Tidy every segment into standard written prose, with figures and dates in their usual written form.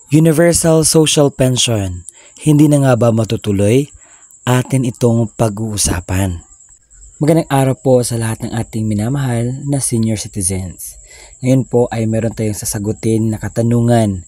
Universal Social Pension, hindi na nga ba matutuloy? Atin itong pag-uusapan. Magandang araw po sa lahat ng ating minamahal na senior citizens. Ngayon po ay meron tayong sasagutin na katanungan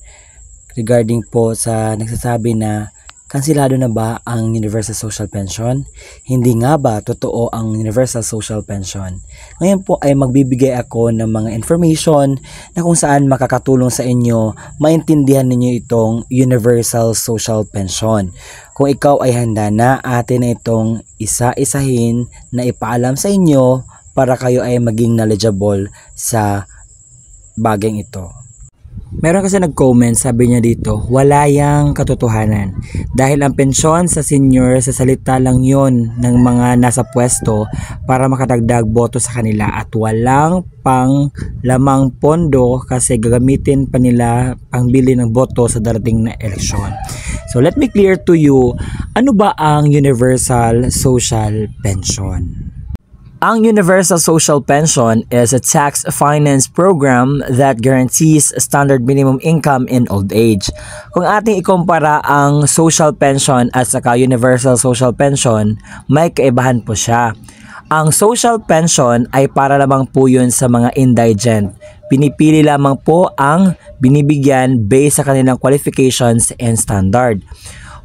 regarding po sa nagsasabi na kansilado na ba ang Universal Social Pension? Hindi nga ba totoo ang Universal Social Pension? Ngayon po ay magbibigay ako ng mga information na kung saan makakatulong sa inyo maintindihan ninyo itong Universal Social Pension. Kung ikaw ay handa na, atin na itong isa-isahin na ipaalam sa inyo para kayo ay maging knowledgeable sa bagay ito. Meron kasi nag-comment, sabi niya dito, wala yang katotohanan. Dahil ang pensyon sa senior, sa salita lang yon ng mga nasa pwesto para makadagdag boto sa kanila at walang pang lamang pondo kasi gagamitin pa nila ang bili ng boto sa darating na eleksyon. So let me clear to you, ano ba ang Universal Social Pension? Ang Universal Social Pension is a tax finance program that guarantees a standard minimum income in old age. Kung ating ikumpara ang social pension at saka Universal Social Pension, may kaibahan po siya. Ang social pension ay para lamang po yun sa mga indigent. Pinipili lamang po ang binibigyan based sa kanilang qualifications and standard.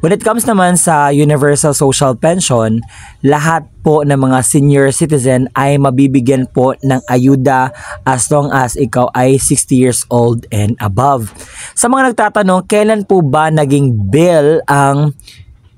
When it comes naman sa Universal Social Pension, lahat po ng mga senior citizen ay mabibigyan po ng ayuda as long as ikaw ay 60 years old and above. Sa mga nagtatanong, kailan po ba naging bill ang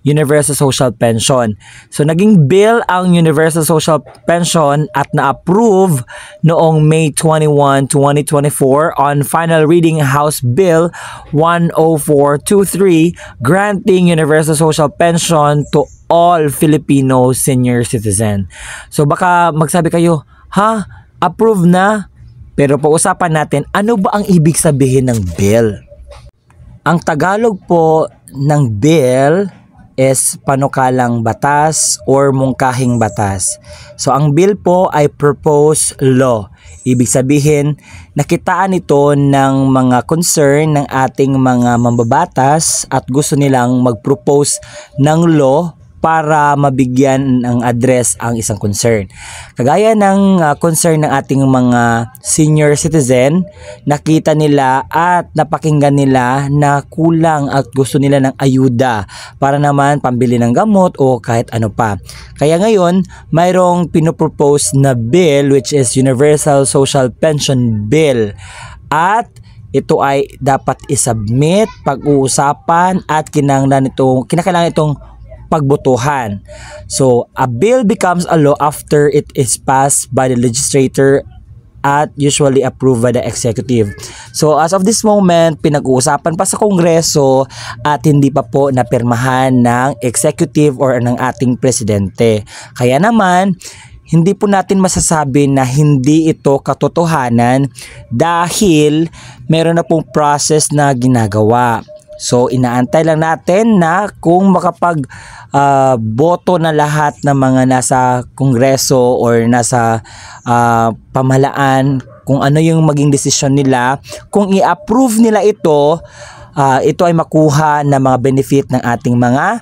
Universal Social Pension? So naging bill ang Universal Social Pension at na-approve noong May 21, 2024 on final reading House Bill 10423 granting Universal Social Pension to all Filipino senior citizen. So baka magsabi kayo, approve na? Pero pag-usapan natin, ano ba ang ibig sabihin ng bill? Ang Tagalog po ng bill is panukalang batas or mungkahing batas. So ang bill po ay proposed law. Ibig sabihin, nakitaan ito ng mga concern ng ating mga mambabatas at gusto nilang mag-propose ng law para mabigyan ng address ang isang concern. Kagaya ng concern ng ating mga senior citizen, nakita nila at napakinggan nila na kulang at gusto nila ng ayuda para naman pambili ng gamot o kahit ano pa. Kaya ngayon, mayroong pinopropose na bill which is Universal Social Pension Bill at ito ay dapat isubmit, pag-uusapan at kinakailangan itong pagbotohan. So, a bill becomes a law after it is passed by the legislature at usually approved by the executive. So, as of this moment, pinag-uusapan pa sa Kongreso at hindi pa po napirmahan ng executive or ng ating presidente. Kaya naman, hindi po natin masasabi na hindi ito katotohanan dahil meron na pong process na ginagawa. So inaantay lang natin na kung boto na lahat ng mga nasa kongreso or nasa pamahalaan kung ano yung maging desisyon nila. Kung i-approve nila ito ay makuha na mga benefit ng ating mga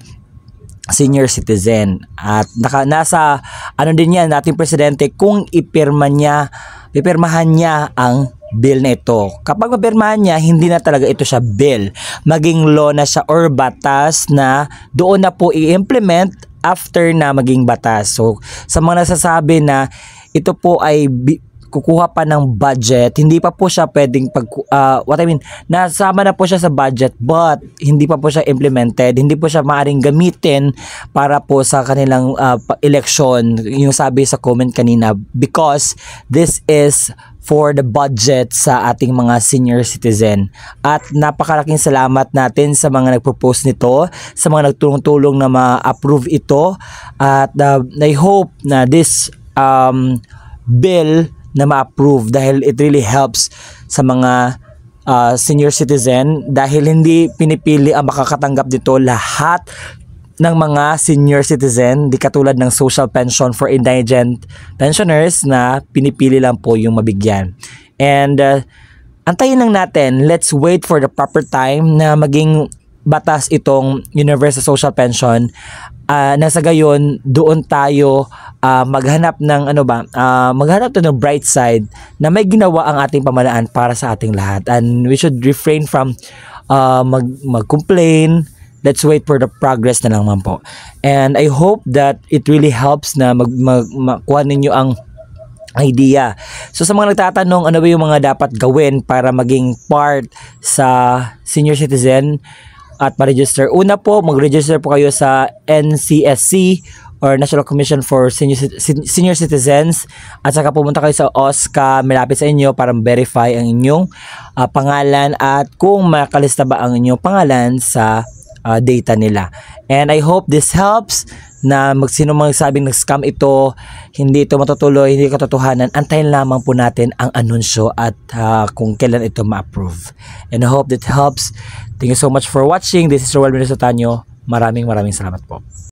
senior citizen. At nasa din yan ating presidente kung ipirmahan niya ang bill na ito. Kapag mapirmahan niya, hindi na talaga ito siya bill. Maging law na siya or batas na doon na po i-implement after na maging batas. So, sa mga nasasabi na ito po ay kukuha pa ng budget, hindi pa po siya pwedeng nasama na po siya sa budget but hindi pa po siya implemented, hindi po siya maaaring gamitin para po sa kanilang election, yung sabi sa comment kanina, because this is for the budget sa ating mga senior citizen. At napakalaking salamat natin sa mga nagpropose nito, sa mga nagtulong-tulong na ma-approve ito at I hope na this bill na ma-approve dahil it really helps sa mga senior citizen dahil hindi pinipili ang makakatanggap dito lahat ng mga senior citizen, di katulad ng social pension for indigent pensioners na pinipili lang po yung mabigyan. And antayin lang natin. Let's wait for the proper time na maging batas itong universal social pension. Nasa gayon, doon tayo maghanap ng maghanap tayo ng bright side na may ginawa ang ating pamahalaan para sa ating lahat. And we should refrain from mag-complain. Let's wait for the progress na lang man po. And I hope that it really helps na makuha ninyo ang idea. So sa mga nagtatanong ano ba yung mga dapat gawin para maging part sa senior citizen at ma-register. Una po, mag-register po kayo sa NCSC or National Commission for Senior Citizens, at saka pumunta kayo sa OSCA malapit sa inyo para verify ang inyong pangalan at kung makalista ba ang inyong pangalan sa data nila. And I hope this helps na sino magsabing nag-scam ito, hindi ito matutuloy, hindi katotohanan, antayin lamang po natin ang anunsyo at kung kailan ito ma-approve. And I hope that helps. Thank you so much for watching. This is Roel Mendoza Tanyo. Maraming salamat po.